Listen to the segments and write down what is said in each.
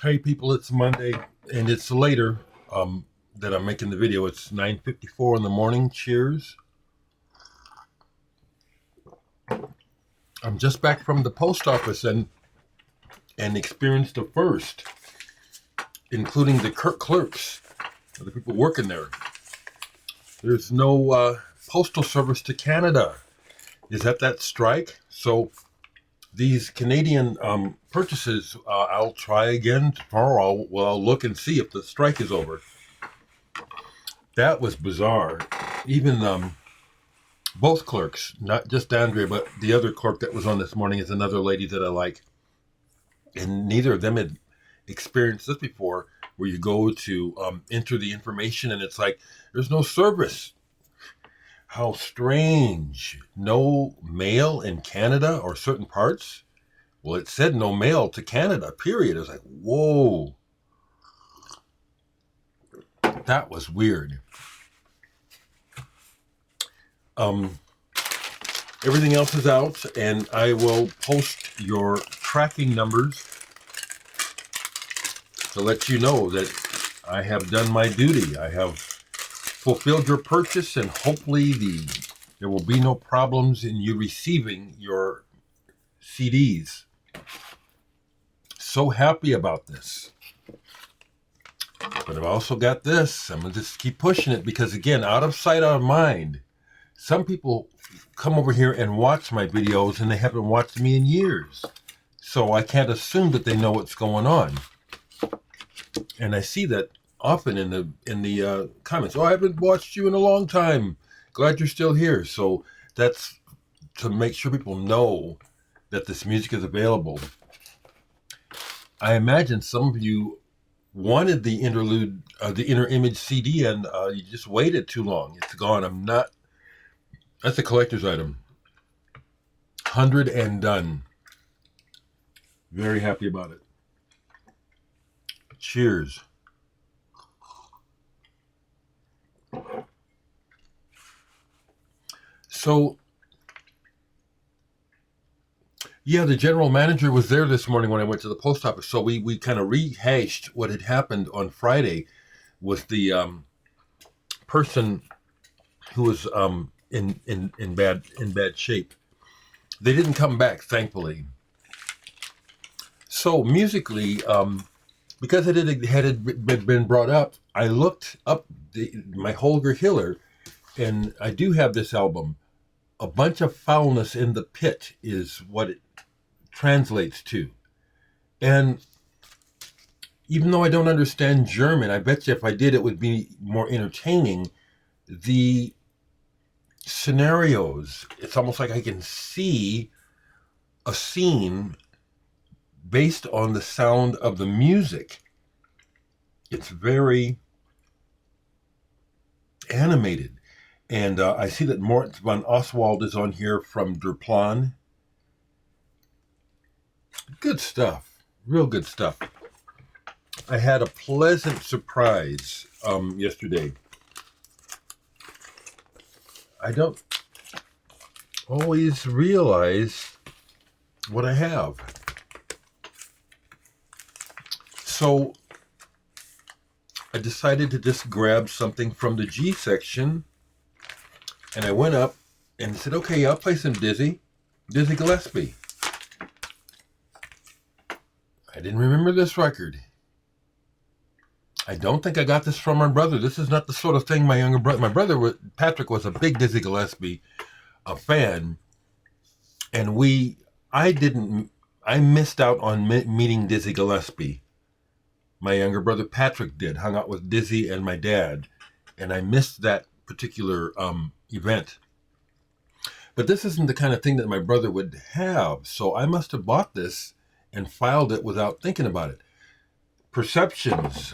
Hey people, it's Monday and it's later that I'm making the video. It's 9:54 in the morning. Cheers. I'm just back from the post office and experienced the first, including the clerks, the people working there. There's no postal service to Canada. Is that strike? So these Canadian purchases, I'll try again tomorrow. I'll look and see if the strike is over. That was bizarre. Even both clerks, not just Andrea, but the other clerk that was on this morning is another lady that I like. And neither of them had experienced this before, where you go to enter the information and it's like, there's no service. How strange. No mail in Canada or certain parts? Well, it said no mail to Canada, period. I was like, whoa. That was weird. Everything else is out, and I will post your tracking numbers to let you know that I have done my duty. I have fulfilled your purchase, and hopefully there will be no problems in you receiving your CDs. So happy about this. But I've also got this. I'm going to just keep pushing it because, again, out of sight, out of mind. Some people come over here and watch my videos and they haven't watched me in years. So I can't assume that they know what's going on. And I see that often in the comments. Oh, I haven't watched you in a long time. Glad you're still here. So that's to make sure people know that this music is available. I imagine some of you wanted the interlude, the inner image CD, and you just waited too long. It's gone. That's a collector's item. 100 and done. Very happy about it. Cheers. So, yeah, the general manager was there this morning when I went to the post office. So we kind of rehashed what had happened on Friday with the person who was in bad shape. They didn't come back, thankfully. So musically, because it had been brought up, I looked up my Holger Hiller, and I do have this album. A Bunch of Foulness in the Pit is what it translates to. And even though I don't understand German, I bet you if I did, it would be more entertaining. The scenarios, it's almost like I can see a scene based on the sound of the music. It's very animated. And I see that Moritz von Oswald is on here from Der Plan. Good stuff. Real good stuff. I had a pleasant surprise yesterday. I don't always realize what I have. So I decided to just grab something from the G section, and I went up and said, okay, I'll play some Dizzy Gillespie. I didn't remember this record. I don't think I got this from my brother. This is not the sort of thing my brother, Patrick, was a big Dizzy Gillespie fan. And I missed out on meeting Dizzy Gillespie. My younger brother, Patrick, did, hung out with Dizzy and my dad. And I missed that particular event. But this isn't the kind of thing that my brother would have. So I must have bought this and filed it without thinking about it. Perceptions.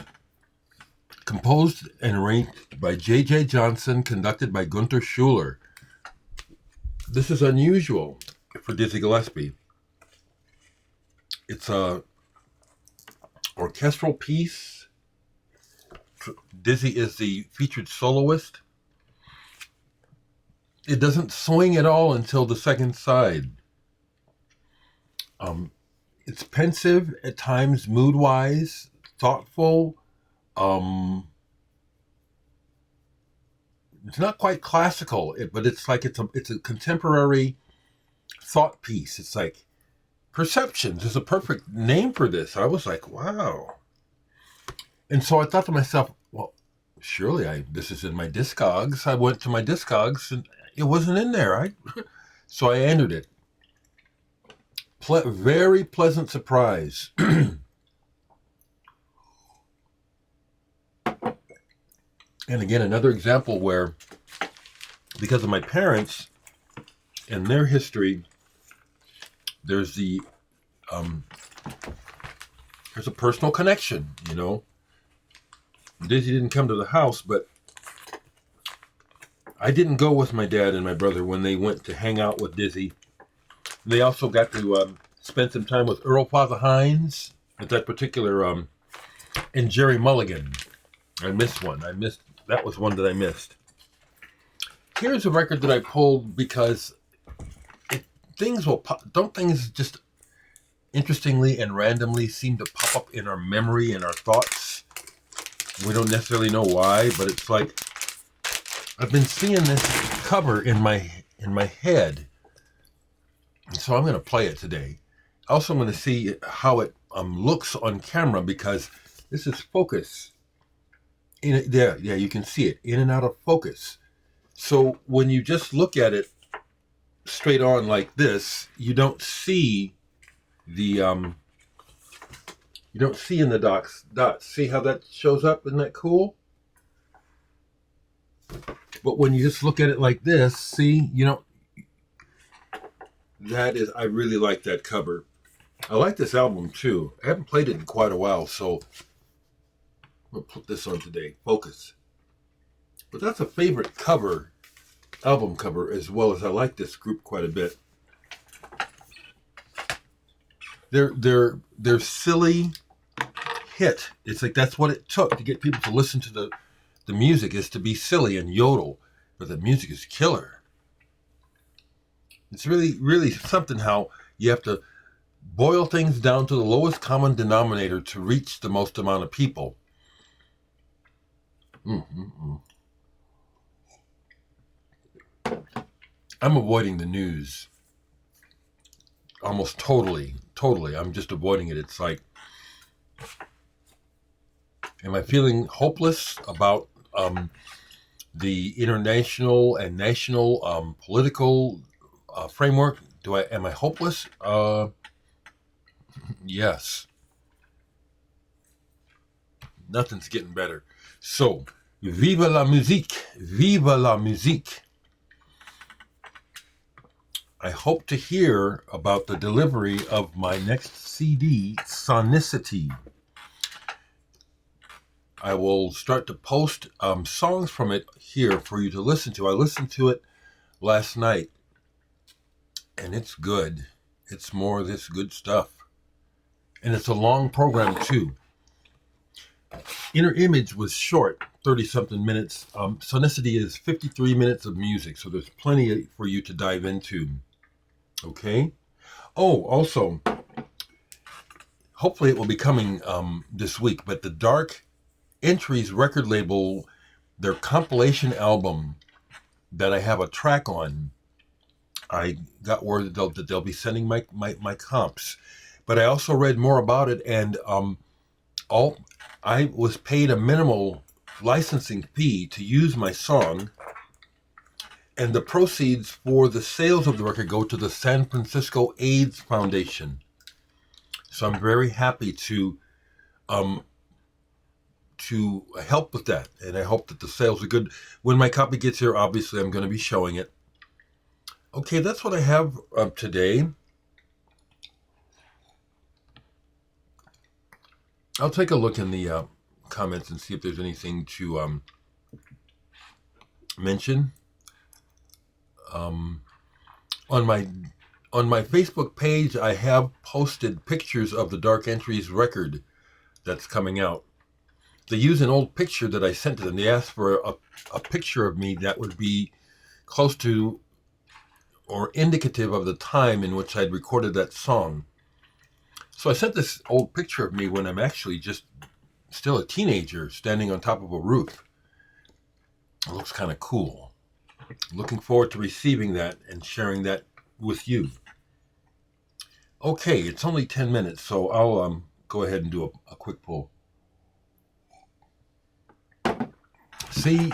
Composed and arranged by J.J. Johnson, conducted by Gunther Schuller. This is unusual for Dizzy Gillespie. It's a orchestral piece. Dizzy is the featured soloist. It doesn't swing at all until the second side. It's pensive at times, mood-wise, thoughtful. It's not quite classical, but it's like it's a contemporary thought piece. It's like Perceptions is a perfect name for this. I was like, wow. And so I thought to myself, well, surely this is in my Discogs. I went to my Discogs and it wasn't in there. So I entered it. Very pleasant surprise. And again, another example where, because of my parents and their history, there's a personal connection, you know. Dizzy didn't come to the house, but I didn't go with my dad and my brother when they went to hang out with Dizzy. They also got to spend some time with Earl Plaza Hines at that particular, and Jerry Mulligan. I missed one. That was one that I missed. Here's a record that I pulled because don't things just interestingly and randomly seem to pop up in our memory and our thoughts? We don't necessarily know why, but it's like I've been seeing this cover in my head, and so I'm going to play it today. Also, I'm going to see how it looks on camera, because this is focus. Yeah, you can see it in and out of focus. So when you just look at it straight on like this, you don't see the you don't see in the dots. See how that shows up? Isn't that cool? But when you just look at it like this, see, I really like that cover. I like this album too. I haven't played it in quite a while, so I'm gonna put this on today. Focus. But that's a favorite album cover, as well as I like this group quite a bit. Their silly hit. It's like that's what it took to get people to listen to the music, is to be silly and yodel, but the music is killer. It's really, really something how you have to boil things down to the lowest common denominator to reach the most amount of people. I'm avoiding the news almost totally. I'm just avoiding it. It's like, am I feeling hopeless about the international and national political framework? Am I hopeless? Yes. Nothing's getting better. So, vive la musique. Vive la musique. I hope to hear about the delivery of my next CD, Sonicity. I will start to post songs from it here for you to listen to. I listened to it last night, and it's good. It's more of this good stuff. And it's a long program, too. Inner Image was short, 30-something minutes. Sonicity is 53 minutes of music, so there's plenty for you to dive into. Okay? Oh, also, hopefully it will be coming this week, but the Dark Entries record label, their compilation album that I have a track on, I got word that they'll be sending my comps. But I also read more about it, and I was paid a minimal licensing fee to use my song, and the proceeds for the sales of the record go to the San Francisco AIDS Foundation. So I'm very happy to help with that, and I hope that the sales are good. When my copy gets here, obviously I'm going to be showing it. Okay, that's what I have today. I'll take a look in the comments and see if there's anything to mention. On my Facebook page, I have posted pictures of the Dark Entries record that's coming out. They use an old picture that I sent to them. They asked for a picture of me that would be close to or indicative of the time in which I'd recorded that song. So I sent this old picture of me when I'm actually just still a teenager standing on top of a roof. It looks kind of cool. Looking forward to receiving that and sharing that with you. Okay, it's only 10 minutes, so I'll go ahead and do a quick pull. See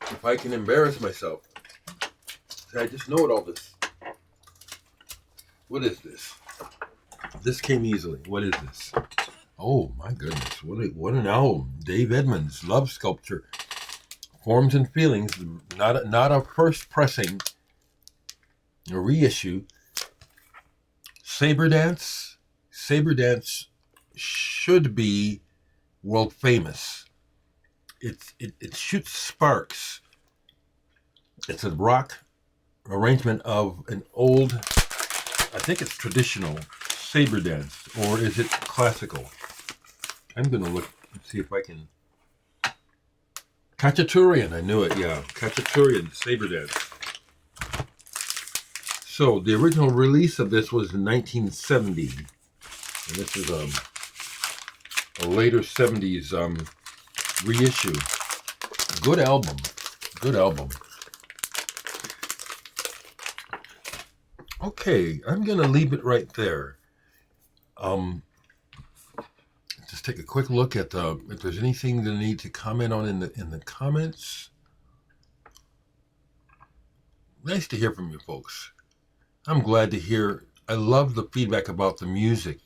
if I can embarrass myself. See, I just know it all this. What is this? This came easily. What is this? Oh my goodness, what an album. Dave Edmunds, Love Sculpture. Forms and Feelings, not a first pressing, a reissue. Saber Dance should be world famous. It shoots sparks. It's a rock arrangement of an old, I think it's traditional saber dance, or is it classical? I'm gonna look and see if I can. Khachaturian, I knew it, yeah. Khachaturian saber dance. So the original release of this was in 1970, and this is a later 70s reissue. Good album. Good album. Okay, I'm gonna leave it right there. Just take a quick look at if there's anything that I need to comment on in the comments. Nice to hear from you folks. I'm glad to hear. I love the feedback about the music.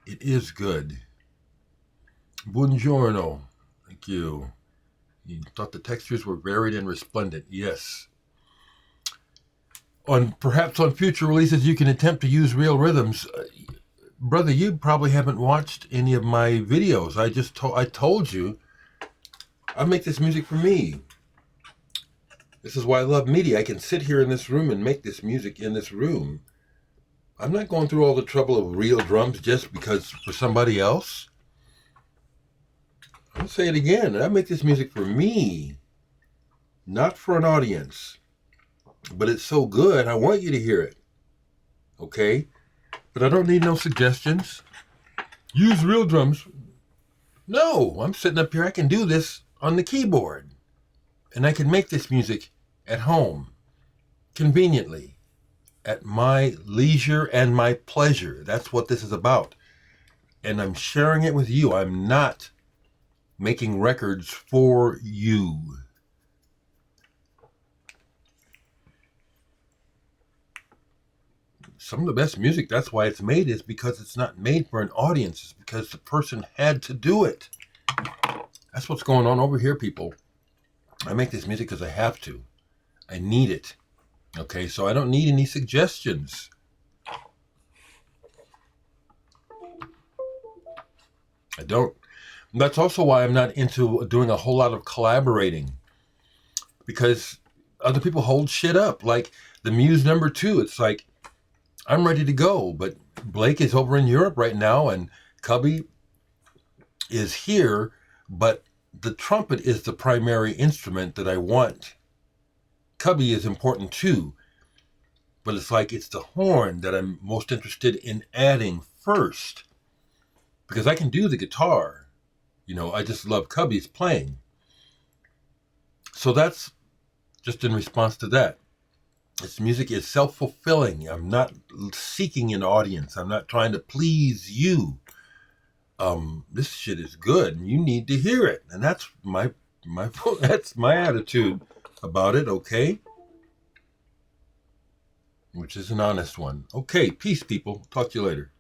It is good. Buongiorno. Thank you. You thought the textures were varied and resplendent. Yes. Perhaps on future releases, you can attempt to use real rhythms. Brother, you probably haven't watched any of my videos. I told you, I make this music for me. This is why I love media. I can sit here in this room and make this music in this room. I'm not going through all the trouble of real drums just because for somebody else. I'll say it again. I make this music for me, not for an audience. But it's so good, I want you to hear it. Okay? But I don't need no suggestions. Use real drums. No, I'm sitting up here. I can do this on the keyboard. And I can make this music at home, conveniently, at my leisure and my pleasure. That's what this is about. And I'm sharing it with you. I'm not making records for you. Some of the best music, that's why it's made, is because it's not made for an audience. It's because the person had to do it. That's what's going on over here, people. I make this music because I have to. I need it. Okay, so I don't need any suggestions. I don't. That's also why I'm not into doing a whole lot of collaborating. Because other people hold shit up. Like the Muse #2, it's like, I'm ready to go, but Blake is over in Europe right now, and Cubby is here, but the trumpet is the primary instrument that I want. Cubby is important too, but it's like it's the horn that I'm most interested in adding first, because I can do the guitar. You know, I just love Cubby's playing. So that's just in response to that. This music is self-fulfilling. I'm not seeking an audience. I'm not trying to please you. This shit is good, and you need to hear it. And that's my that's my attitude about it, okay? Which is an honest one. Okay, peace, people. Talk to you later.